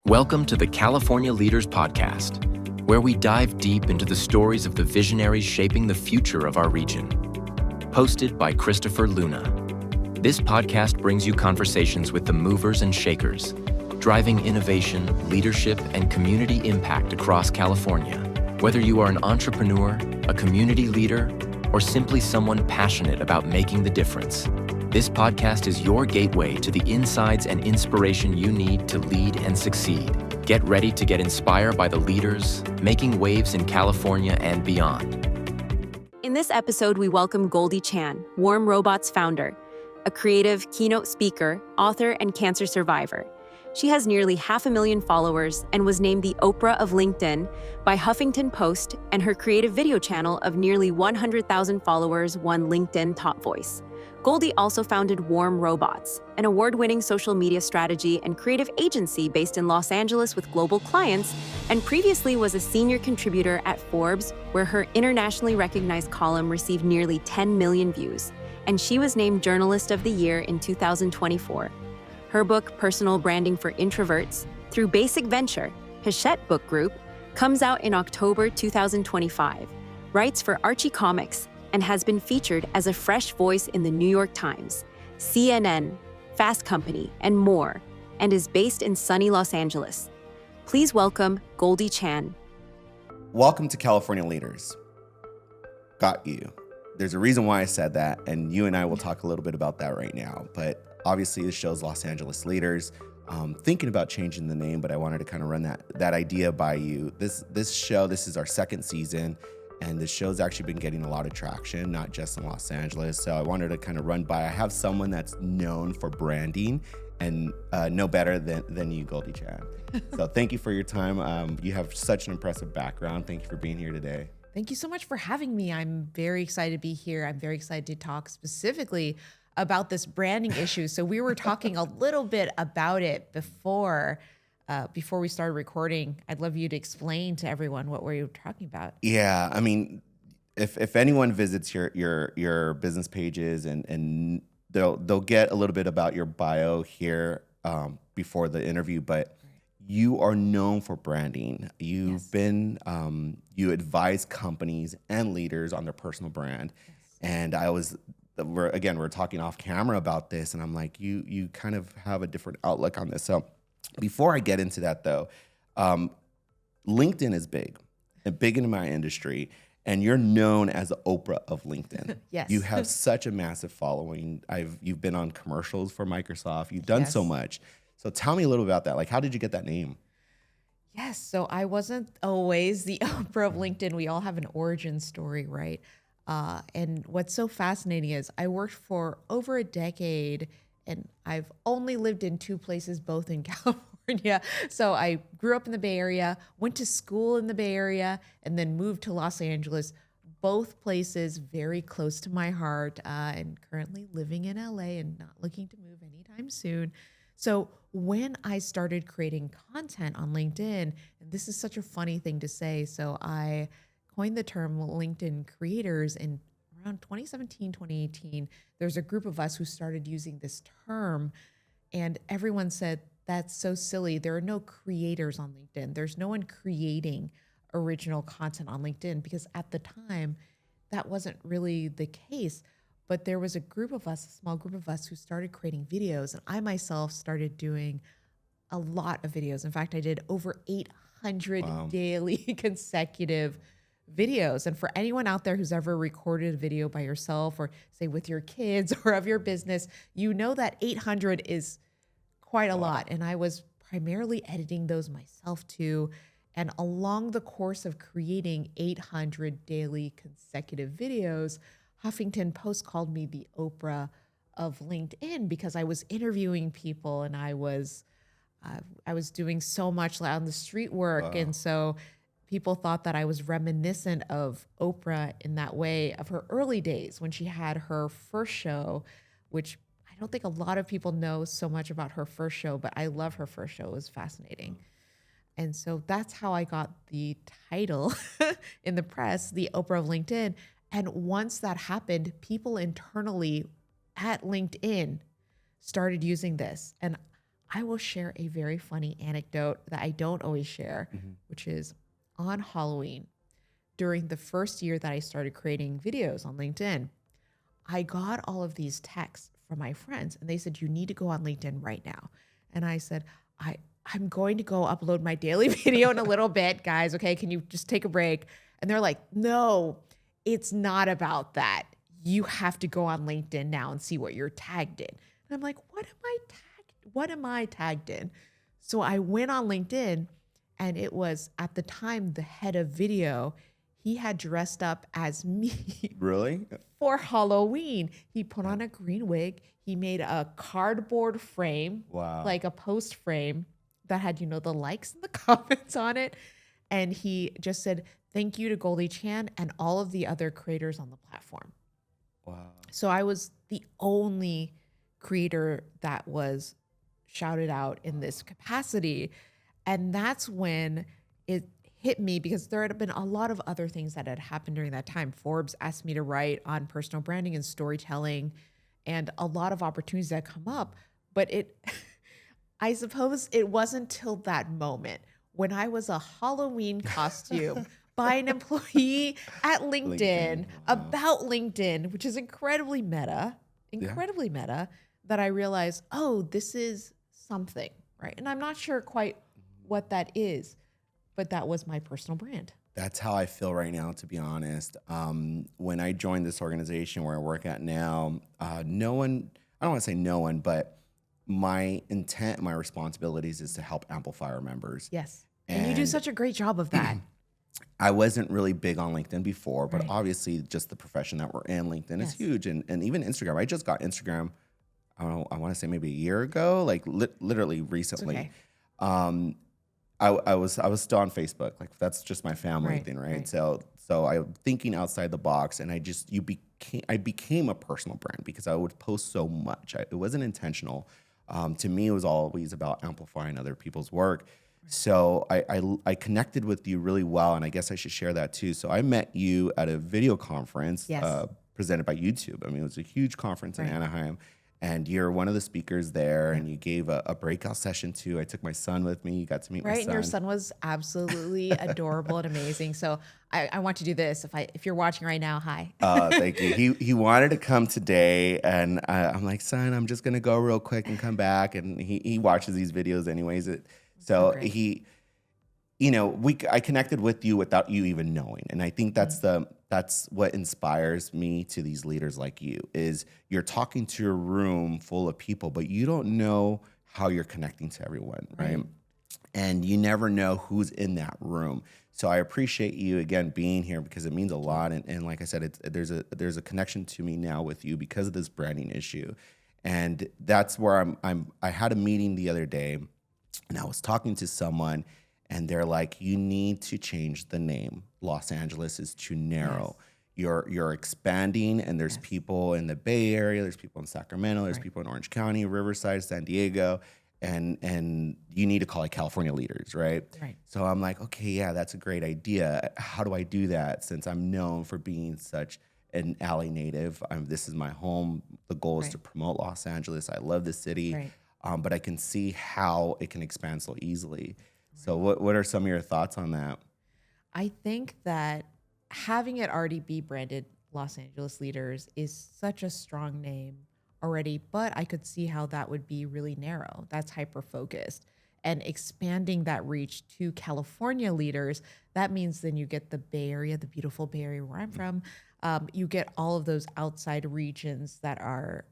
Welcome to the California Leaders Podcast, where we dive deep into the stories of the visionaries shaping the future of our region. Hosted by Christopher Luna. This podcast brings you conversations with the movers and shakers, driving innovation, leadership, and community impact across California. Whether you are an entrepreneur, a community leader, or simply someone passionate about making the difference, this podcast is your gateway to the insights and inspiration you need to lead and succeed. Get ready to get inspired by the leaders making waves in California and beyond. In this episode, we welcome Goldie Chan, Warm Robots founder, a creative keynote speaker, author, and cancer survivor. She has nearly 500,000 followers and was named the Oprah of LinkedIn by Huffington Post, and her creative video channel of nearly 100,000 followers won LinkedIn Top Voice. Goldie also founded Warm Robots, an award-winning social media strategy and creative agency based in Los Angeles with global clients, and previously was a senior contributor at Forbes, where her internationally recognized column received nearly 10 million views, and she was named Journalist of the Year in 2024. Her book, Personal Branding for Introverts, through Basic Venture, Hachette Book Group, comes out in October 2025, writes for Archie Comics, and has been featured as a fresh voice in the New York Times, CNN, Fast Company, and more, and is based in sunny Los Angeles. Please welcome Goldie Chan. Welcome to California Leaders. Got you. There's a reason why I said that, and you and I will talk a little bit about that right now. But obviously, this show's Los Angeles Leaders. Thinking about changing the name, but I wanted to kind of run that idea by you. This show, this is our second season. And the show's actually been getting a lot of traction, not just in Los Angeles. So I wanted to kind of run by. I have someone that's known for branding and no better than you, Goldie Chan. So thank you for your time. You have such an impressive background. Thank you for being here today. Thank you so much for having me. I'm very excited to be here. I'm very excited to talk specifically about this branding issue. So we were talking a little bit about it before we started recording. I'd love you to explain to everyone what we're talking about. Yeah, I mean, if anyone visits your business pages and they'll get a little bit about your bio here before the interview, but you are known for branding. You've been you advise companies and leaders on their personal brand, and we're talking off camera about this, and I'm like, you kind of have a different outlook on this. So before I get into that, though, LinkedIn is big in my industry, and you're known as the Oprah of LinkedIn. Yes. You have such a massive following. You've been on commercials for Microsoft. You've done so much. So tell me a little about that. Like, how did you get that name? Yes, so I wasn't always the Oprah of LinkedIn. We all have an origin story, right? And what's so fascinating is I worked for over a decade, and I've only lived in two places, both in California. So I grew up in the Bay Area, went to school in the Bay Area, and then moved to Los Angeles. Both places very close to my heart, and currently living in LA and not looking to move anytime soon. So when I started creating content on LinkedIn, and this is such a funny thing to say, so I coined the term LinkedIn creators in around 2017, 2018, there's a group of us who started using this term, and everyone said, that's so silly. There are no creators on LinkedIn. There's no one creating original content on LinkedIn, because at the time, that wasn't really the case. But there was a small group of us who started creating videos, and I myself started doing a lot of videos. In fact, I did over 800 daily consecutive videos. And for anyone out there who's ever recorded a video by yourself, or say with your kids or of your business, you know that 800 is quite a lot. And I was primarily editing those myself too. And along the course of creating 800 daily consecutive videos, Huffington Post called me the Oprah of LinkedIn, because I was interviewing people, and I was doing so much on the street work. And so people thought that I was reminiscent of Oprah in that way, of her early days when she had her first show, which I don't think a lot of people know so much about her first show, but I love her first show. It was fascinating. And so that's how I got the title in the press, the Oprah of LinkedIn. And once that happened, people internally at LinkedIn started using this. And I will share a very funny anecdote that I don't always share, which is on Halloween, during the first year that I started creating videos on LinkedIn, I got all of these texts from my friends and they said, you need to go on LinkedIn right now. And I said, I'm going to go upload my daily video in a little bit, guys. Okay, can you just take a break? And they're like, no, it's not about that. You have to go on LinkedIn now and see what you're tagged in. And I'm like, what am I tagged in? So I went on LinkedIn, and it was at the time the head of video. He had dressed up as me. Really? For Halloween. He put on a green wig. He made a cardboard frame, like a post frame that had, the likes and the comments on it. And he just said, thank you to Goldie Chan and all of the other creators on the platform. Wow. So I was the only creator that was shouted out in this capacity. And that's when it hit me, because there had been a lot of other things that had happened during that time. Forbes asked me to write on personal branding and storytelling, and a lot of opportunities that come up. But I suppose it wasn't till that moment when I was a Halloween costume by an employee at LinkedIn about LinkedIn, which is incredibly meta, that I realized, oh, this is something, right? And I'm not sure quite what that is, but that was my personal brand. That's how I feel right now, to be honest. When I joined this organization where I work at now, no one, I don't want to say no one, but my intent, my responsibilities is to help amplify our members. Yes. And you do such a great job of that. I wasn't really big on LinkedIn before, but obviously just the profession that we're in, LinkedIn is huge. And even Instagram. I just got Instagram, I don't know, I want to say maybe a year ago, like literally recently. Okay. I was still on Facebook. Like, that's just my family thing, right? So I'm thinking outside the box, and I became a personal brand because I would post so much. It wasn't intentional. To me, it was always about amplifying other people's work. So I connected with you really well, and I guess I should share that too. So I met you at a video conference presented by YouTube. I mean, it was a huge conference in Anaheim, and you're one of the speakers there, and you gave a breakout session too. I took my son with me. You got to meet my son. Right, and your son was absolutely adorable and amazing. So I want to do this. If you're watching right now, hi. Thank you. He wanted to come today, and I'm like, son, I'm just gonna go real quick and come back. And he watches these videos anyways. So I connected with you without you even knowing. And I think that's what inspires me to these leaders like you, is you're talking to a room full of people, but you don't know how you're connecting to everyone, right? And you never know who's in that room. So I appreciate you again being here, because it means a lot. And like I said, there's a connection to me now with you because of this branding issue. And that's where I had a meeting the other day, and I was talking to someone, and they're like, you need to change the name. Los Angeles is too narrow. Yes. You're expanding, and there's people in the Bay Area, there's people in Sacramento, there's people in Orange County, Riverside, San Diego, and you need to call it California leaders, right? So I'm like, okay, yeah, that's a great idea. How do I do that, since I'm known for being such an LA native? This is my home. The goal is to promote Los Angeles. I love the city. But I can see how it can expand so easily. So what are some of your thoughts on that? I think that having it already be branded Los Angeles Leaders is such a strong name already, but I could see how that would be really narrow. That's hyper-focused. And expanding that reach to California leaders, that means then you get the Bay Area, the beautiful Bay Area where I'm from. You get all of those outside regions that are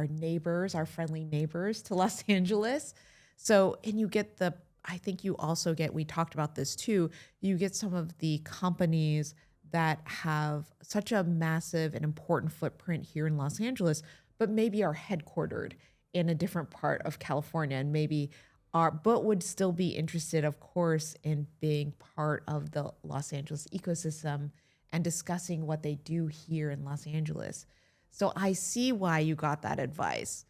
neighbors, our friendly neighbors to Los Angeles. So, and you get I think you also get, we talked about this too, you get some of the companies that have such a massive and important footprint here in Los Angeles, but maybe are headquartered in a different part of California, and maybe but would still be interested, of course, in being part of the Los Angeles ecosystem and discussing what they do here in Los Angeles. So I see why you got that advice.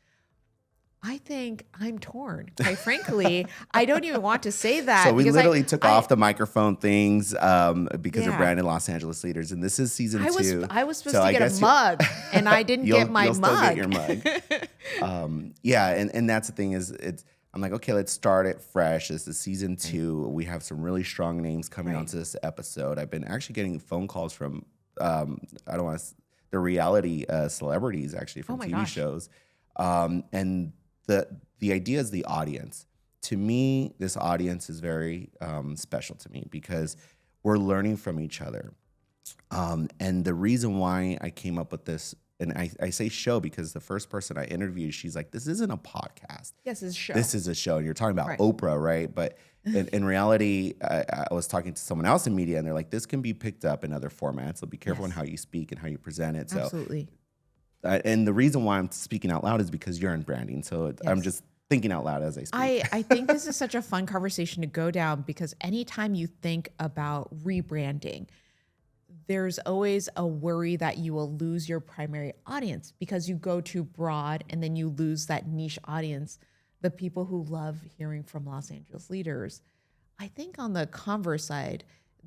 I think I'm torn. Quite frankly, I don't even want to say that. So we literally took off the microphone things because of branded Los Angeles leaders, and this is season 2. I was supposed to get a mug, and I didn't get my mug. You'll still get your mug. And that's the thing is, I'm like, okay, let's start it fresh. This is season 2. We have some really strong names coming onto this episode. I've been actually getting phone calls from, I don't want to, the reality celebrities actually from TV shows. And the idea is the audience. To me, this audience is very special to me because we're learning from each other. And the reason why I came up with this, and I say show because the first person I interviewed, she's like, this isn't a podcast. Yes, it's a show. This is a show. And you're talking about Oprah, right? But in reality, I was talking to someone else in media, and they're like, this can be picked up in other formats. So be careful in how you speak and how you present it. So, absolutely. And the reason why I'm speaking out loud is because you're in branding. So I'm just thinking out loud as I speak. I think this is such a fun conversation to go down because anytime you think about rebranding, there's always a worry that you will lose your primary audience because you go too broad and then you lose that niche audience, the people who love hearing from Los Angeles leaders. I think on the converse side,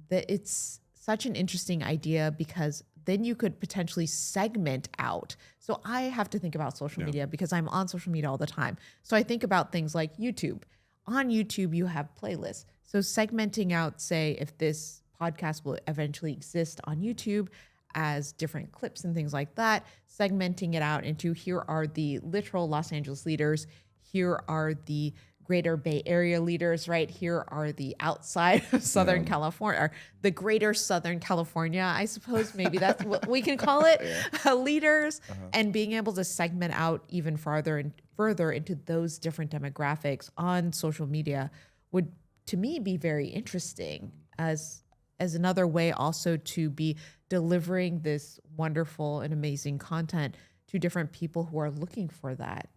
that it's such an interesting idea because then you could potentially segment out. So I have to think about social media because I'm on social media all the time. So I think about things like YouTube. On YouTube, you have playlists. So segmenting out, say, if this podcast will eventually exist on YouTube as different clips and things like that, segmenting it out into here are the literal Los Angeles leaders, here are the Greater Bay Area leaders, right? Here are the outside of Southern California, or the Greater Southern California, I suppose. Maybe that's what we can call it, leaders, and being able to segment out even farther and further into those different demographics on social media would, to me, be very interesting as another way also to be delivering this wonderful and amazing content to different people who are looking for that.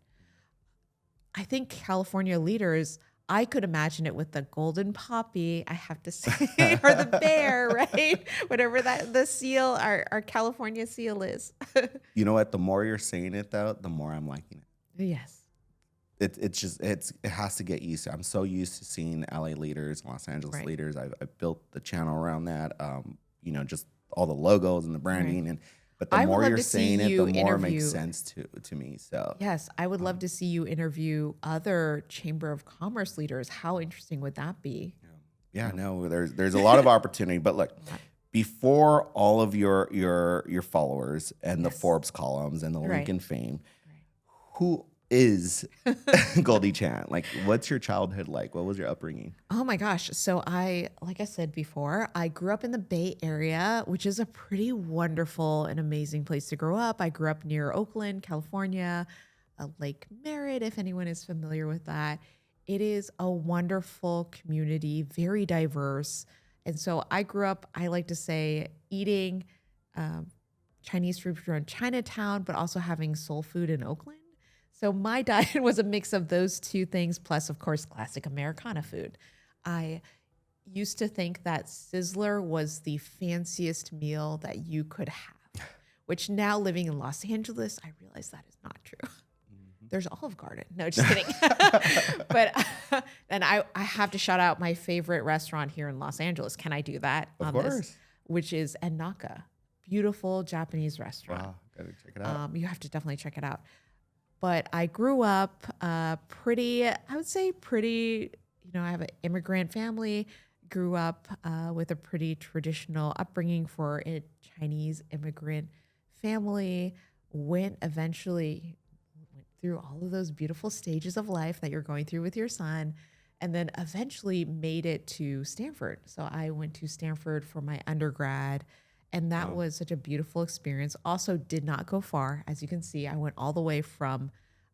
I think California leaders, I could imagine it with the golden poppy, I have to say, or the bear, right? Whatever that the seal, our California seal is. You know what? The more you're saying it, though, the more I'm liking it. Yes. It has to get used to. I'm so used to seeing LA leaders, Los Angeles leaders. I built the channel around that. Just all the logos and the branding But the more you're saying it, the more it makes sense to me. So yes, I would love to see you interview other Chamber of Commerce leaders. How interesting would that be? No, there's a lot of opportunity. But look, before all of your followers and the Forbes columns and the LinkedIn fame, who is Goldie Chan? Like, what's your childhood like? What was your upbringing? Oh my gosh. So like I said before, I grew up in the Bay Area, which is a pretty wonderful and amazing place to grow up. I grew up near Oakland, California, Lake Merritt, if anyone is familiar with that. It is a wonderful community, very diverse. And so I grew up, I like to say, eating Chinese food from Chinatown, but also having soul food in Oakland. So my diet was a mix of those two things, plus, of course, classic Americana food. I used to think that Sizzler was the fanciest meal that you could have, which now living in Los Angeles, I realize that is not true. There's Olive Garden. No, just kidding. But and I have to shout out my favorite restaurant here in Los Angeles. Can I do that? Of course. This? Which is Ennaka. Beautiful Japanese restaurant. Wow, gotta check it out. You have to definitely check it out. But I grew up pretty, I have an immigrant family, grew up with a pretty traditional upbringing for a Chinese immigrant family, went through all of those beautiful stages of life that you're going through with your son, and then eventually made it to Stanford. So I went to Stanford for my undergrad, and that was such a beautiful experience. Also did not go far. As you can see, I went all the way from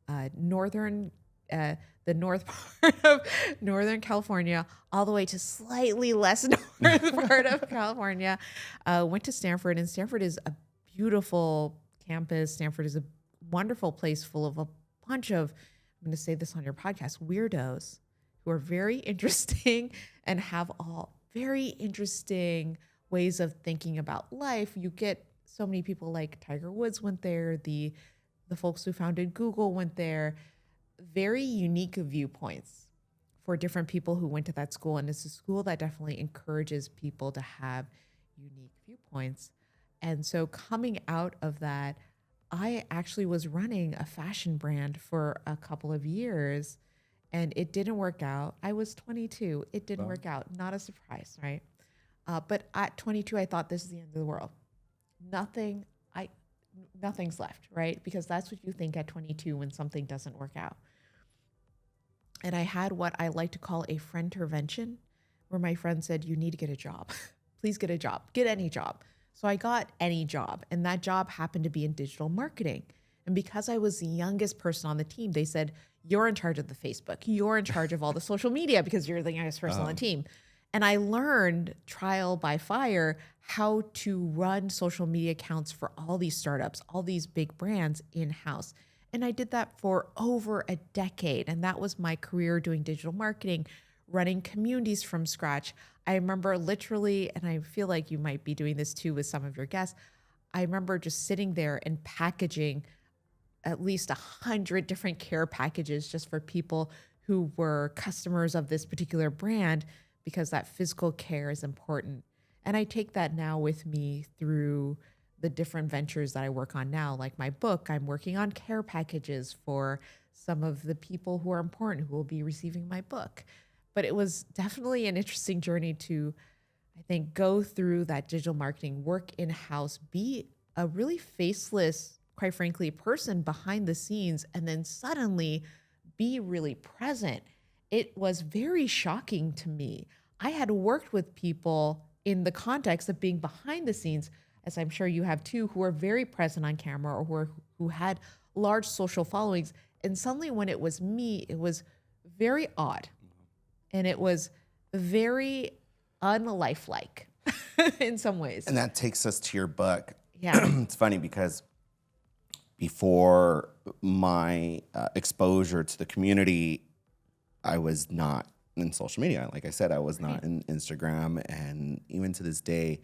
the north part of Northern California, all the way to slightly less north part of California. Went to Stanford, and Stanford is a beautiful campus. Stanford is a wonderful place full of a bunch of, I'm going to say this on your podcast, weirdos who are very interesting and have all very interesting ways of thinking about life. You get so many people like Tiger Woods went there, the folks who founded Google went there. Very unique viewpoints for different people who went to that school. And it's a school that definitely encourages people to have unique viewpoints. And so coming out of that, I actually was running a fashion brand for a couple of years. and it didn't work out. I was 22. It didn't work out. Not a surprise, right? But at 22, I thought this is the end of the world. Nothing's left, right? Because that's what you think at 22 when something doesn't work out. And I had what I like to call a friend intervention, where my friend said, you need to get a job. Please get a job. Get any job. So I got any job. And that job happened to be in digital marketing. And because I was the youngest person on the team, they said, you're in charge of the Facebook. You're in charge of all the social media because you're the youngest person on the team. And I learned trial by fire how to run social media accounts for all these startups, all these big brands in-house. And I did that for over a decade. And that was my career, doing digital marketing, running communities from scratch. I remember literally, and I feel like you might be doing this too with some of your guests, I remember just sitting there and packaging at least 100 different care packages just for people who were customers of this particular brand, because that physical care is important. And I take that now with me through the different ventures that I work on now. Like my book, I'm working on care packages for some of the people who are important who will be receiving my book. But it was definitely an interesting journey to, I think, go through that digital marketing, work in-house, be a really faceless, quite frankly, person behind the scenes, and then suddenly be really present. It was very shocking to me. I had worked with people in the context of being behind the scenes, as I'm sure you have too, who are very present on camera or who had large social followings. And suddenly when it was me, it was very odd. And it was very unlifelike in some ways. And that takes us to your book. Yeah. It's funny because before my exposure to the community, I was not in social media. Like I said, I was not in Instagram. And even to this day,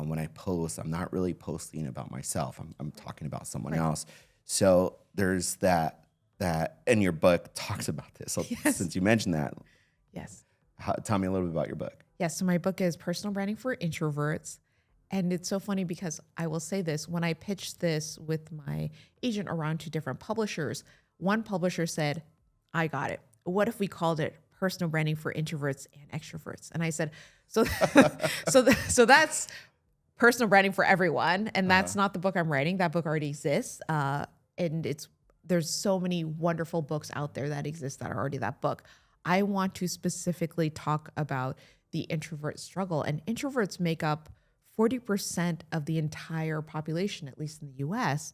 when I post, I'm not really posting about myself. I'm talking about someone else. So there's that, and your book talks about this. So since you mentioned that, Yes. tell me a little bit about your book. Yes. So my book is Personal Branding for Introverts. And it's so funny because I will say this, when I pitched this with my agent around to different publishers, one publisher said, I got it. What if we called it Personal Branding for Introverts and Extroverts? And I said, so that's personal branding for everyone. And that's not the book I'm writing. That book already exists. And there's so many wonderful books out there that exist that are already that book. I want to specifically talk about the introvert struggle. And introverts make up 40% of the entire population, at least in the US.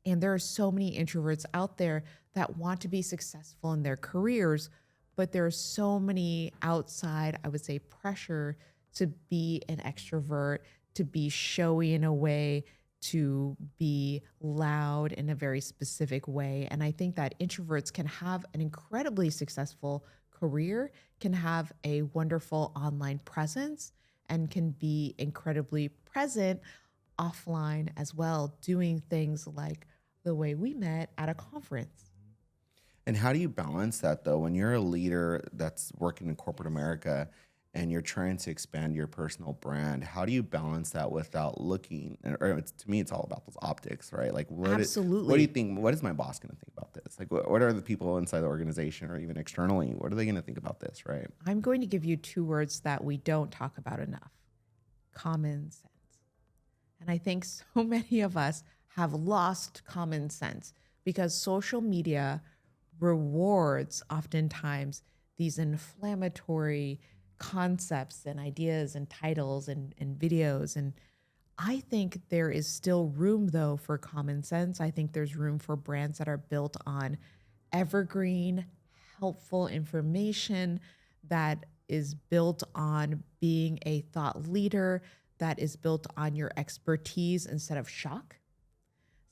And there are so many introverts out there that want to be successful in their careers, but there are so many outside, I would say, pressure to be an extrovert, to be showy in a way, to be loud in a very specific way. And I think that introverts can have an incredibly successful career, can have a wonderful online presence, and can be incredibly present offline as well, doing things like the way we met at a conference. And how do you balance that though? When you're a leader that's working in corporate America and you're trying to expand your personal brand, how do you balance that without looking, to me, it's all about those optics, right? Like Absolutely. What do you think, what is my boss going to think about this? Like what are the people inside the organization or even externally, what are they going to think about this, right? I'm going to give you two words that we don't talk about enough: common sense. And I think so many of us have lost common sense because social media rewards oftentimes these inflammatory concepts and ideas and titles and videos. And I think there is still room though for common sense. I think there's room for brands that are built on evergreen, helpful information that is built on being a thought leader, that is built on your expertise instead of shock.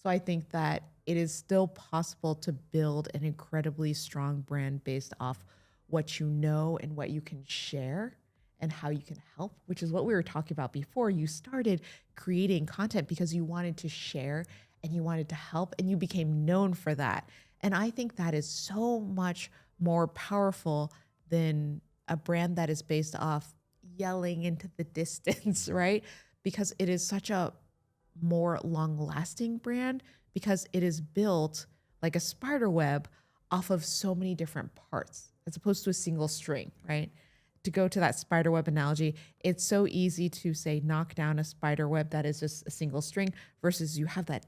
So I think that it is still possible to build an incredibly strong brand based off what you know and what you can share and how you can help, which is what we were talking about before. You started creating content because you wanted to share and you wanted to help, and you became known for that. And I think that is so much more powerful than a brand that is based off yelling into the distance, right? Because it is such a more long-lasting brand because it is built like a spider web off of so many different parts. as opposed to a single string, right? To go to that spider web analogy, it's so easy to say knock down a spider web that is just a single string versus you have that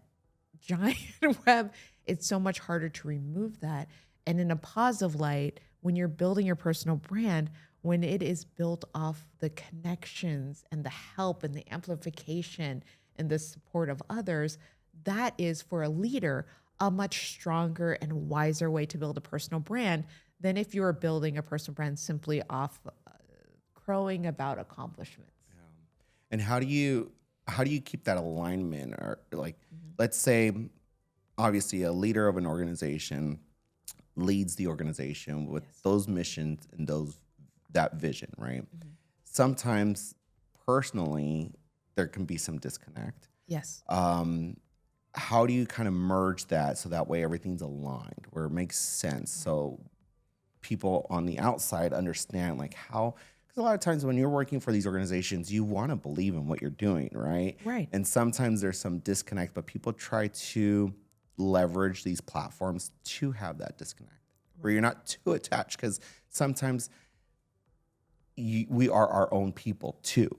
giant web. It's so much harder to remove that. And in a positive light, when you're building your personal brand, when it is built off the connections and the help and the amplification and the support of others, that is for a leader a much stronger and wiser way to build a personal brand than if you are building a personal brand simply off crowing about accomplishments. Yeah. And how do you keep that alignment? Or like, let's say, obviously, a leader of an organization leads the organization with those missions and that vision, right? Sometimes, personally, there can be some disconnect. Yes. How do you kind of merge that so that way everything's aligned, where it makes sense, so people on the outside understand like how? Because a lot of times when you're working for these organizations, you want to believe in what you're doing, right? Right. And sometimes there's some disconnect, but people try to leverage these platforms to have that disconnect, where you're not too attached, because sometimes we are our own people too.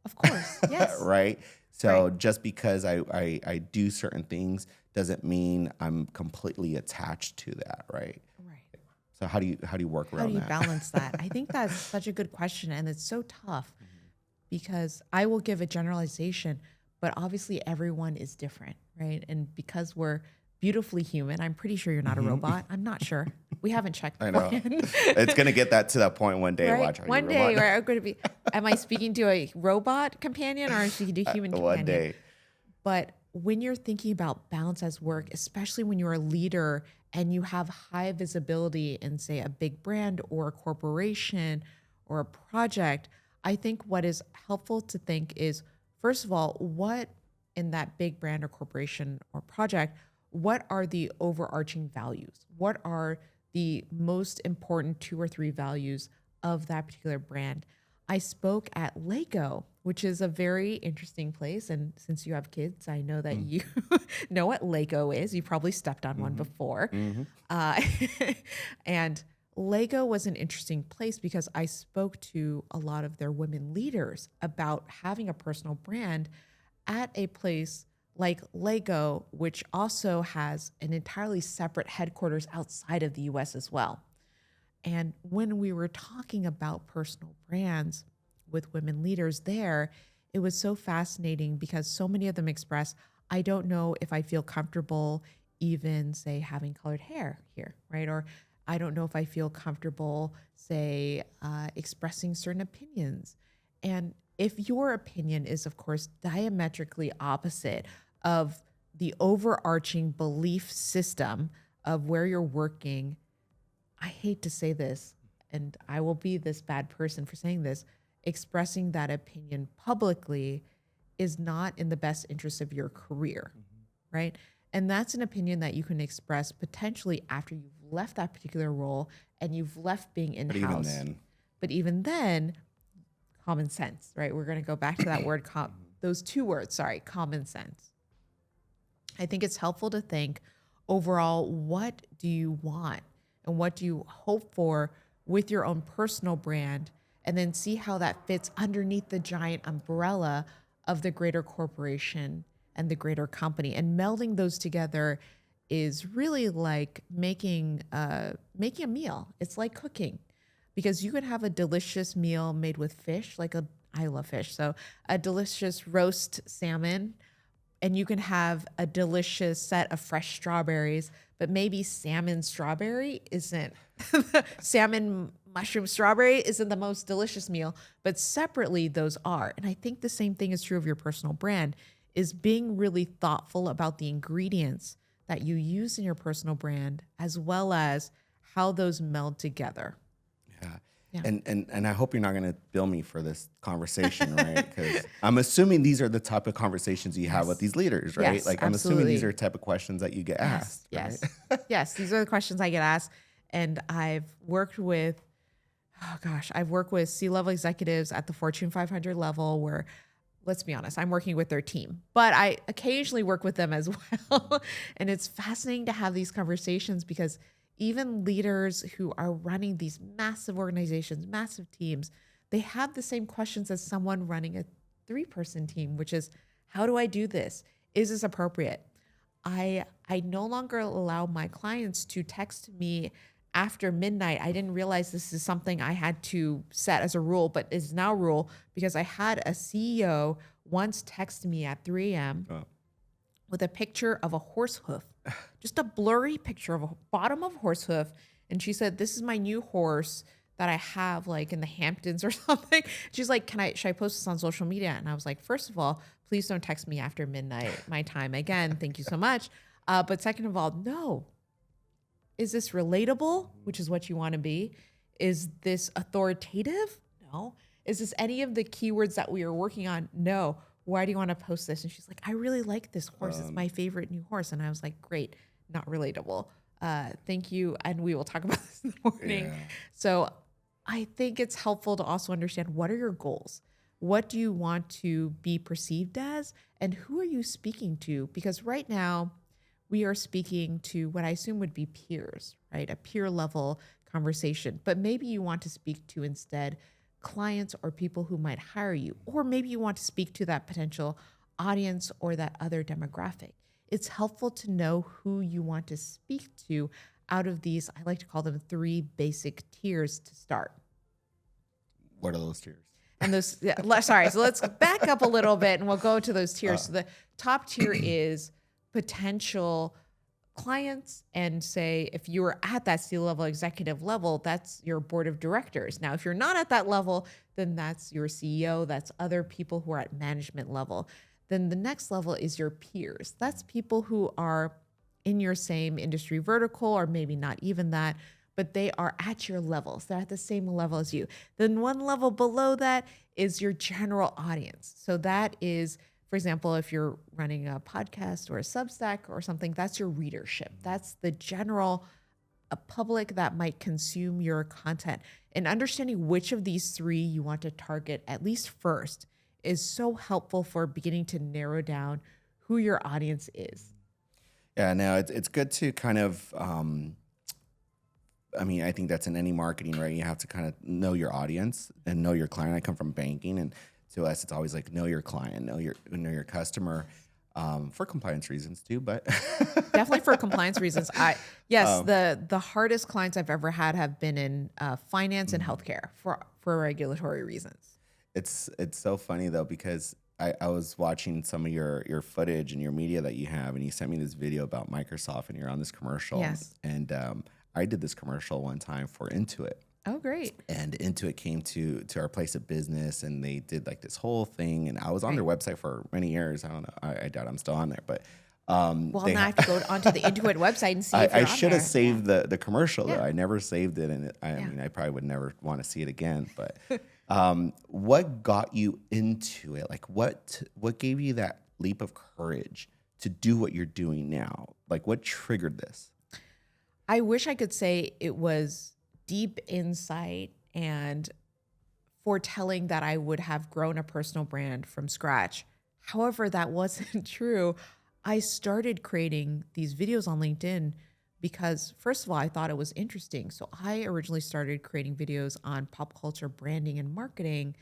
Of course, yes. Right? So just because I do certain things doesn't mean I'm completely attached to that, right? Right. So how do you work around that? How do you balance that? I think that's such a good question, and it's so tough because I will give a generalization, but obviously everyone is different, right? And because we're beautifully human, I'm pretty sure you're not a robot. I'm not sure. We haven't checked. I know. It's going to get that to that point one day. Right? Watch. One day, right? I'm going to be, am I speaking to a robot companion or am I speaking to a human companion? One day. But when you're thinking about balance as work, especially when you're a leader and you have high visibility in, say, a big brand or a corporation or a project, I think what is helpful to think is, first of all, what in that big brand or corporation or project, what are the overarching values? What are the most important 2 or 3 values of that particular brand? I spoke at Lego, which is a very interesting place. And since you have kids, I know that you know what Lego is. You probably stepped on one before. And Lego was an interesting place because I spoke to a lot of their women leaders about having a personal brand at a place like Lego, which also has an entirely separate headquarters outside of the US as well. And when we were talking about personal brands with women leaders there, it was so fascinating because so many of them express, I don't know if I feel comfortable even, say, having colored hair here, right? Or I don't know if I feel comfortable, say, expressing certain opinions. And if your opinion is, of course, diametrically opposite of the overarching belief system of where you're working, I hate to say this, and I will be this bad person for saying this, expressing that opinion publicly is not in the best interest of your career, right? And that's an opinion that you can express potentially after you've left that particular role and you've left being in-house. But even then, common sense, right? We're going to go back to that word, those 2 words, common sense. I think it's helpful to think overall, what do you want and what do you hope for with your own personal brand, and then see how that fits underneath the giant umbrella of the greater corporation and the greater company. And melding those together is really like making a meal. It's like cooking, because you could have a delicious meal made with fish, I love fish, so a delicious roast salmon, and you can have a delicious set of fresh strawberries, but maybe salmon mushroom strawberry isn't the most delicious meal, but separately those are. And I think the same thing is true of your personal brand, is being really thoughtful about the ingredients that you use in your personal brand, as well as how those meld together. Yeah. And I hope you're not going to bill me for this conversation, right? Because I'm assuming these are the type of conversations you have with these leaders, right? Yes, I'm assuming these are the type of questions that you get asked. Yes. Right? Yes, these are the questions I get asked. And I've worked with C-level executives at the Fortune 500 level where, let's be honest, I'm working with their team, but I occasionally work with them as well. And it's fascinating to have these conversations because even leaders who are running these massive organizations, massive teams, they have the same questions as someone running a 3-person team, which is, how do I do this? Is this appropriate? I no longer allow my clients to text me after midnight. I didn't realize this is something I had to set as a rule, but is now a rule because I had a CEO once text me at 3 a.m. with a picture of a horse hoof, just a blurry picture of a bottom of a horse hoof. And she said, this is my new horse that I have like in the Hamptons or something. She's like, should I post this on social media? And I was like, first of all, please don't text me after midnight, my time. Again, thank you so much. But second of all, no. Is this relatable, which is what you want to be? Is this authoritative? No. Is this any of the keywords that we are working on? No. Why do you want to post this? And she's like, I really like this horse. It's my favorite new horse. And I was like, great, not relatable. Thank you. And we will talk about this in the morning. Yeah. So I think it's helpful to also understand, what are your goals? What do you want to be perceived as? And who are you speaking to? Because right now we are speaking to what I assume would be peers, right? A peer level conversation. But maybe you want to speak to instead clients or people who might hire you, or maybe you want to speak to that potential audience or that other demographic. It's helpful to know who you want to speak to out of these, I like to call them 3 basic tiers to start. What are those tiers? And those, sorry, so let's back up a little bit and we'll go to those tiers. So the top tier is potential clients, and say if you are at that C-level executive level, that's your board of directors. Now, if you're not at that level, then that's your CEO, that's other people who are at management level. Then the next level is your peers. That's people who are in your same industry vertical, or maybe not even that, but they are at your levels. They're at the same level as you. Then one level below that is your general audience. So that is, for example, if you're running a podcast or a Substack or something, that's your readership. That's the general public that might consume your content. And understanding which of these 3 you want to target, at least first, is so helpful for beginning to narrow down who your audience is. Yeah, no, it's good to kind of, I mean, I think that's in any marketing, right? You have to kind of know your audience and know your client. I come from banking, and to us, it's always like, know your client, know your customer, for compliance reasons too, but definitely for compliance reasons. The hardest clients I've ever had have been in finance and healthcare for regulatory reasons. It's so funny though, because I was watching some of your footage and your media that you have, and you sent me this video about Microsoft, and you're on this commercial. Yes. And I did this commercial one time for Intuit. Oh, great. And Intuit came to our place of business, and they did like this whole thing. And I was on their website for many years. I don't know. I doubt I'm still on there, but well, now I have to go onto the Intuit website and see if you're I should on have saved the commercial though. Yeah. I never saved it, and I mean, I probably would never want to see it again. But what got you into it? Like, what gave you that leap of courage to do what you're doing now? Like, what triggered this? I wish I could say it was deep insight and foretelling that I would have grown a personal brand from scratch. However, that wasn't true. I started creating these videos on LinkedIn because, first of all, I thought it was interesting. So I originally started creating videos on pop culture branding and marketing.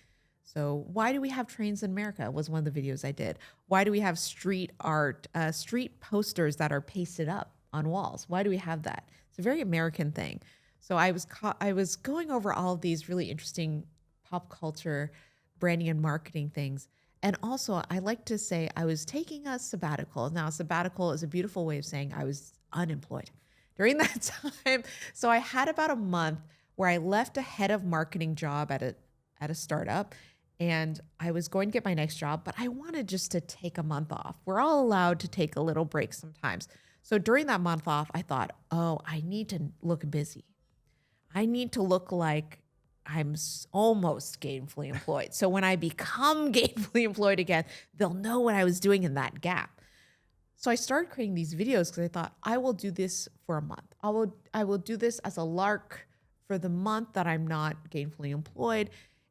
So why do we have trains in America was one of the videos I did. Why do we have street art, street posters that are pasted up on walls? Why do we have that? It's a very American thing. So I was going over all of these really interesting pop culture branding and marketing things. And also, I like to say I was taking a sabbatical. Now, sabbatical is a beautiful way of saying I was unemployed during that time. So I had about a month where I left a head of marketing job at a startup, and I was going to get my next job, but I wanted just to take a month off. We're all allowed to take a little break sometimes. So during that month off, I thought, I need to look busy. I need to look like I'm almost gainfully employed. So when I become gainfully employed again, they'll know what I was doing in that gap. So I started creating these videos because I thought, I will do this for a month. I will do this as a lark for the month that I'm not gainfully employed.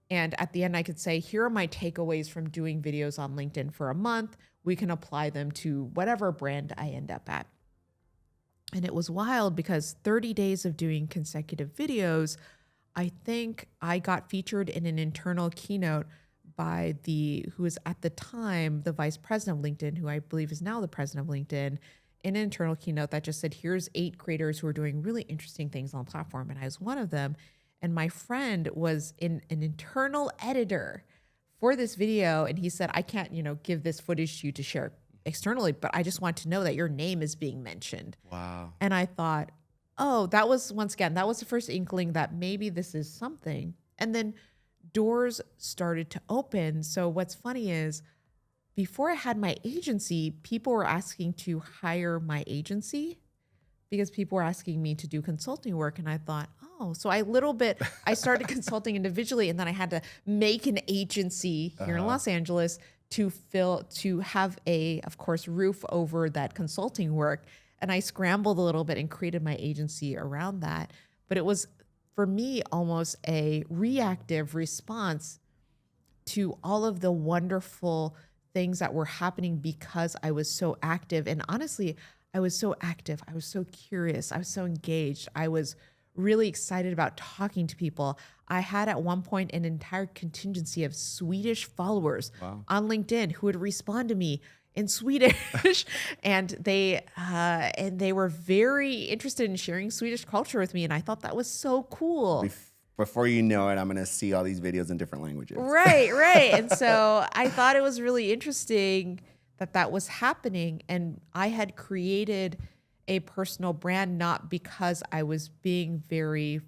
And at the end, I could say, here are my takeaways from doing videos on LinkedIn for a month. We can apply them to whatever brand I end up at. And it was wild because 30 days of doing consecutive videos, I think I got featured in an internal keynote by who was at the time the vice president of LinkedIn, who I believe is now the president of LinkedIn, in an internal keynote that just said, here's 8 creators who are doing really interesting things on the platform. And I was one of them. And my friend was an internal editor for this video. And he said, I can't, give this footage to you to share externally, but I just want to know that your name is being mentioned. Wow. And I thought, oh, that was the first inkling that maybe this is something. And then doors started to open. So what's funny is before I had my agency, people were asking to hire my agency because people were asking me to do consulting work. And I thought, oh, so I started consulting individually, and then I had to make an agency here in Los Angeles to have of course, roof over that consulting work. And I scrambled a little bit and created my agency around that. But it was, for me, almost a reactive response to all of the wonderful things that were happening because I was so active. And honestly, I was so active. I was so curious. I was so engaged. I was really excited about talking to people. I had at one point an entire contingency of Swedish followers on LinkedIn who would respond to me in Swedish, and they were very interested in sharing Swedish culture with me, and I thought that was so cool. Before you know it, I'm going to see all these videos in different languages. Right. And so I thought it was really interesting that was happening, and I had created a personal brand not because I was being very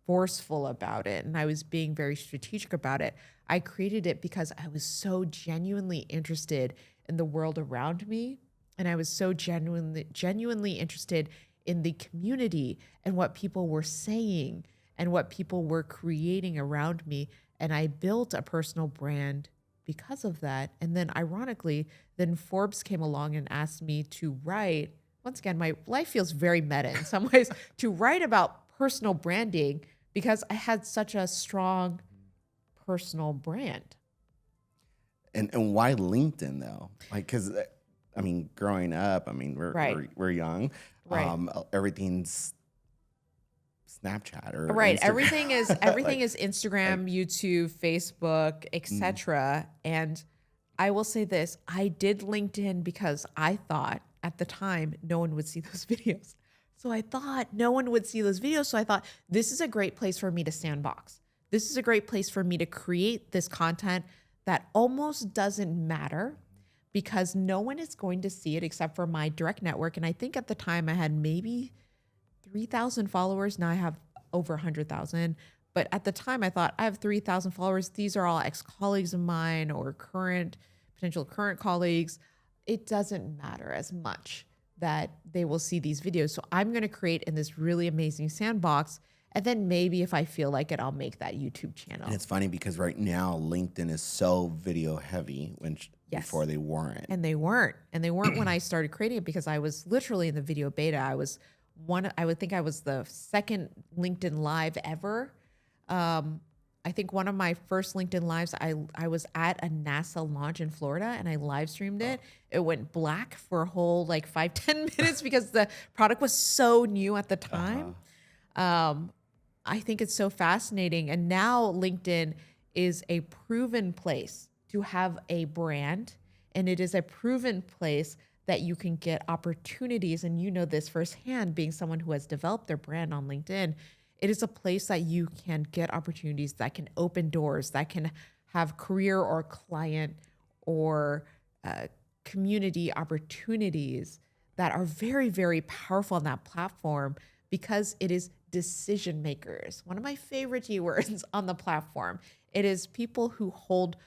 forceful about it and I was being very strategic about it. I created it because I was so genuinely interested in the world around me, and I was so genuinely interested in the community and what people were saying and what people were creating around me. And I built a personal brand because of that. And then ironically, then Forbes came along and asked me to write. Once again, my life feels very meta in some ways, to write about personal branding because I had such a strong personal brand. And why LinkedIn though? Like, because I mean, growing up, I mean, we're young. Right. Everything's Snapchat or right. Instagram. Everything is Instagram, YouTube, Facebook, etc. And I will say this: I did LinkedIn because I thought at the time no one would see those videos. So I thought no one would see those videos. So I thought this is a great place for me to sandbox. This is a great place for me to create this content that almost doesn't matter because no one is going to see it except for my direct network. And I think at the time I had maybe 3,000 followers. Now I have over 100,000. But at the time I thought I have 3,000 followers. These are all ex-colleagues of mine or potential current colleagues. It doesn't matter as much that they will see these videos. So I'm going to create in this really amazing sandbox. And then maybe if I feel like it, I'll make that YouTube channel. And it's funny because right now LinkedIn is so video heavy before they weren't. And they weren't when I started creating it because I was literally in the video beta. I would think I was the second LinkedIn Live ever. I think one of my first LinkedIn Lives, I was at a NASA launch in Florida and I live streamed it. It went black for a whole 5-10 minutes because the product was so new at the time. I think it's so fascinating. And now LinkedIn is a proven place to have a brand, and it is a proven place that you can get opportunities. And you know this firsthand, being someone who has developed their brand on LinkedIn. It is a place that you can get opportunities, that can open doors, that can have career or client or community opportunities that are very, very powerful on that platform because it is decision makers. One of my favorite keywords on the platform. It is people who hold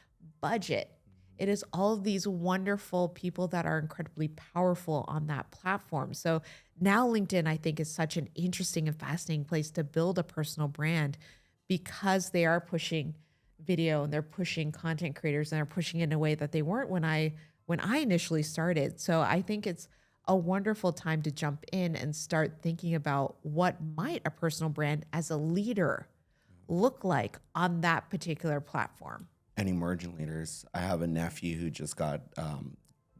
budget. It is all of these wonderful people that are incredibly powerful on that platform. So now LinkedIn, I think, is such an interesting and fascinating place to build a personal brand because they are pushing video and they're pushing content creators and they're pushing it in a way that they weren't when I initially started. So I think it's a wonderful time to jump in and start thinking about what might a personal brand as a leader look like on that particular platform. And emerging leaders. I have a nephew who just got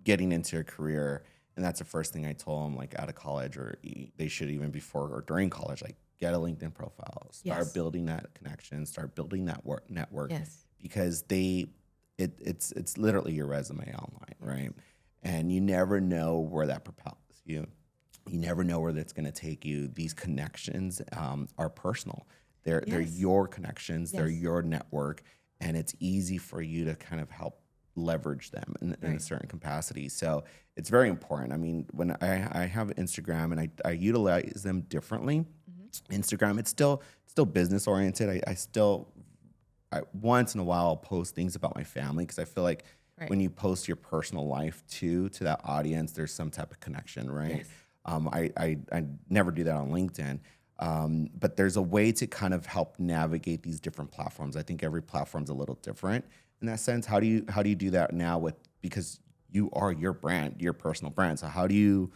getting into a career And that's the first thing I told them, like out of college, or they should even before or during college, like get a LinkedIn profile, start building that connection, start building that network, because it's literally your resume online, right? And you never know where that propels you. You never know where that's going to take you. These connections are personal. They're your connections. They're your network, and it's easy for you to kind of help leverage them in a certain capacity. So it's very important. I mean, when I have Instagram and I utilize them differently. Instagram, it's still business oriented. I once in a while I'll post things about my family, because I feel like when you post your personal life to that audience, there's some type of connection, right? I never do that on LinkedIn. But there's a way to kind of help navigate these different platforms. I think every platform's a little different in that sense. How do you do that now because you are your brand, your personal brand? So how do you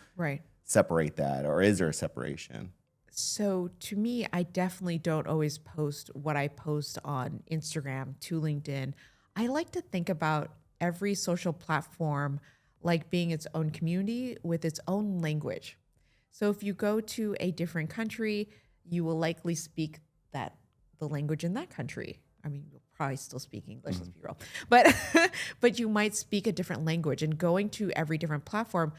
separate that, or is there a separation? So to me, I definitely don't always post what I post on Instagram to LinkedIn. I like to think about every social platform like being its own community with its own language. So if you go to a different country, you will likely speak the language in that country. I mean, you'll probably still speak English, let's be real. But you might speak a different language. And going to every different platform,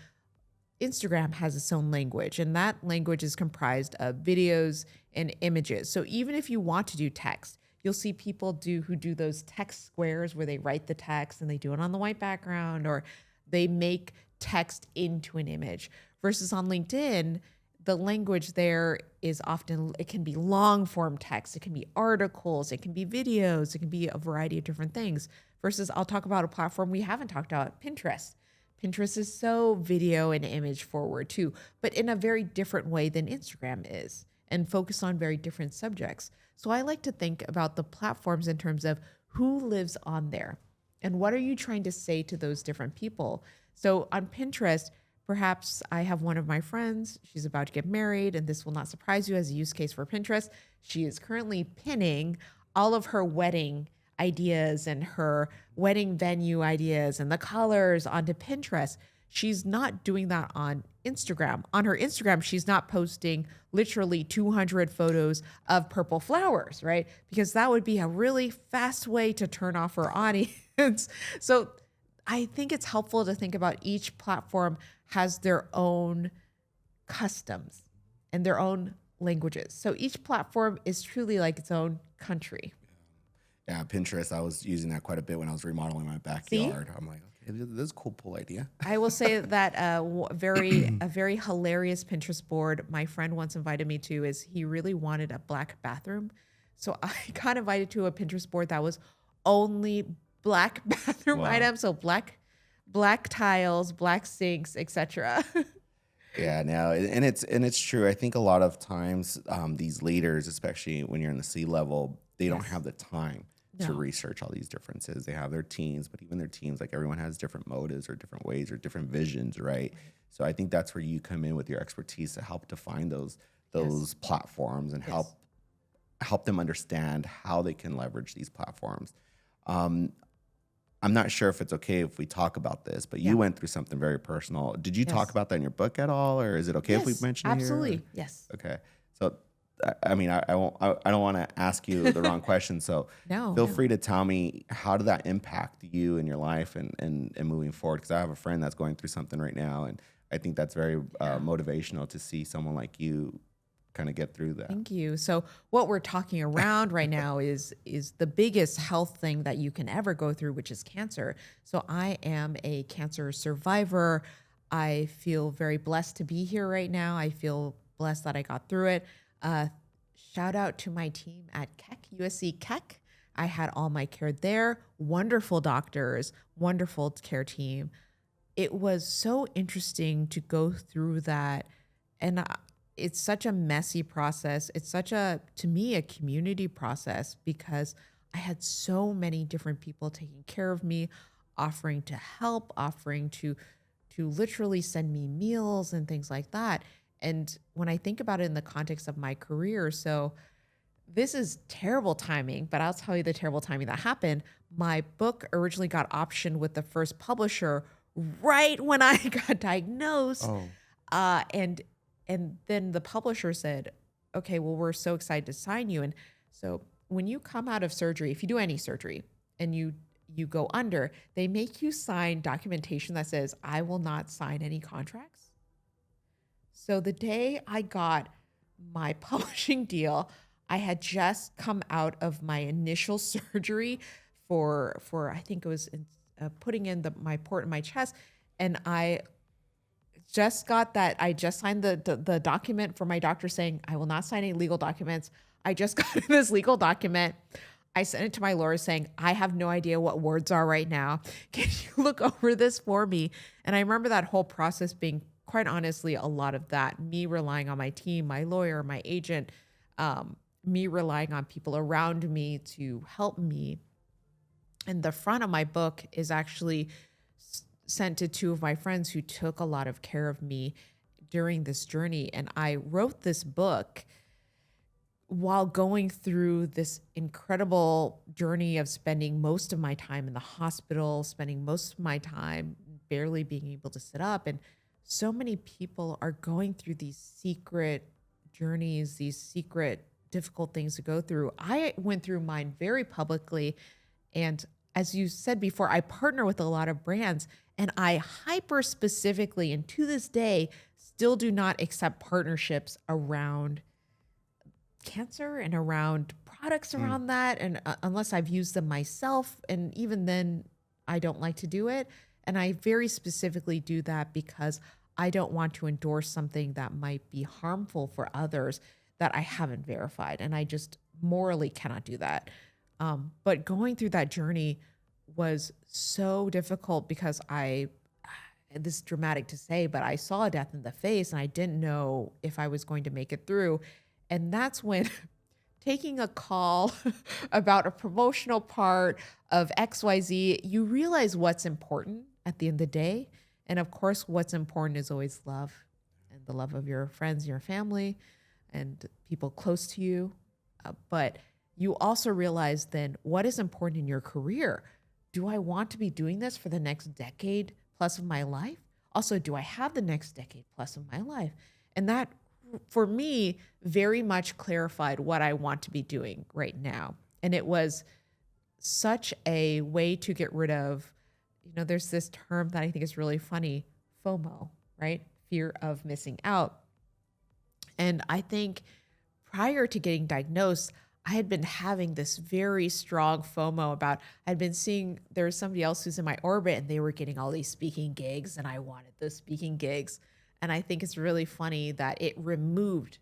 Instagram has its own language, and that language is comprised of videos and images. So even if you want to do text, you'll see people who do those text squares where they write the text and they do it on the white background, or they make text into an image. Versus on LinkedIn, the language there is often, it can be long form text, it can be articles, it can be videos, it can be a variety of different things. Versus I'll talk about a platform we haven't talked about, Pinterest. Pinterest is so video and image forward too, but in a very different way than Instagram is, and focus on very different subjects. So I like to think about the platforms in terms of who lives on there and what are you trying to say to those different people. So on Pinterest, perhaps I have one of my friends, she's about to get married, and this will not surprise you as a use case for Pinterest. She is currently pinning all of her wedding ideas and her wedding venue ideas and the colors onto Pinterest. She's not doing that on Instagram. On her Instagram, she's not posting literally 200 photos of purple flowers, right? Because that would be a really fast way to turn off her audience. So I think it's helpful to think about each platform has their own customs and their own languages. So each platform is truly like its own country. Yeah, Pinterest, I was using that quite a bit when I was remodeling my backyard. I'm like, okay, this is a cool idea. I will say that a very hilarious Pinterest board my friend once invited me to is he really wanted a black bathroom. So I got invited to a Pinterest board that was only black bathroom items. So black tiles, black sinks, etc. Yeah, no, and it's true. I think a lot of times these leaders, especially when you're in the C-level, they don't have the time to research all these differences. They have their teams, but even their teams, like everyone has different motives or different ways or different visions, right? So I think that's where you come in with your expertise to help define those platforms and help them understand how they can leverage these platforms. I'm not sure if it's okay if we talk about this, but you went through something very personal. Did you talk about that in your book at all, or is it okay if we mention it here? Absolutely, yes. Okay, so I mean, I don't want to ask you the wrong question, so feel free to tell me, how did that impact you in your life and moving forward? Because I have a friend that's going through something right now, and I think that's very motivational to see someone like you kind of get through that. Thank you. So what we're talking around right now is the biggest health thing that you can ever go through, which is cancer. So I am a cancer survivor. I feel very blessed to be here right now. I feel blessed that I got through it. Shout out to my team at Keck, USC Keck. I had all my care there. Wonderful doctors, wonderful care team. It was so interesting to go through that. And it's such a messy process. It's such to me, a community process, because I had so many different people taking care of me, offering to help, offering to literally send me meals and things like that. And when I think about it in the context of my career, so this is terrible timing, but I'll tell you the terrible timing that happened. My book originally got optioned with the first publisher right when I got diagnosed. Oh. And then the publisher said, okay, well, we're so excited to sign you. And so when you come out of surgery, if you do any surgery and you go under, they make you sign documentation that says, I will not sign any contracts. So the day I got my publishing deal, I had just come out of my initial surgery for I think it was putting in my port in my chest, and I just got that. I just signed the document from my doctor saying I will not sign any legal documents. I just got this legal document. I sent it to my lawyer saying, I have no idea what words are right now. Can you look over this for me? And I remember that whole process being, quite honestly, a lot of that. Me relying on my team, my lawyer, my agent, me relying on people around me to help me. And the front of my book is actually sent to two of my friends who took a lot of care of me during this journey. And I wrote this book while going through this incredible journey of spending most of my time in the hospital, spending most of my time barely being able to sit up. And so many people are going through these secret journeys, these secret difficult things to go through. I went through mine very publicly. And as you said before, I partner with a lot of brands, and I hyper specifically, and to this day, still do not accept partnerships around cancer and around products around that. And unless I've used them myself, and even then I don't like to do it. And I very specifically do that because I don't want to endorse something that might be harmful for others that I haven't verified. And I just morally cannot do that. But going through that journey was so difficult because this is dramatic to say, but I saw a death in the face and I didn't know if I was going to make it through. And that's when taking a call about a promotional part of XYZ, you realize what's important at the end of the day. And of course, what's important is always love, and the love of your friends, your family, and people close to you. But you also realize then what is important in your career. Do I want to be doing this for the next decade plus of my life? Also, do I have the next decade plus of my life? And that, for me, very much clarified what I want to be doing right now. And it was such a way to get rid of, there's this term that I think is really funny, FOMO, right? Fear of missing out. And I think prior to getting diagnosed, I had been having this very strong FOMO about, I'd been seeing there was somebody else who's in my orbit and they were getting all these speaking gigs and I wanted those speaking gigs. And I think it's really funny that it removed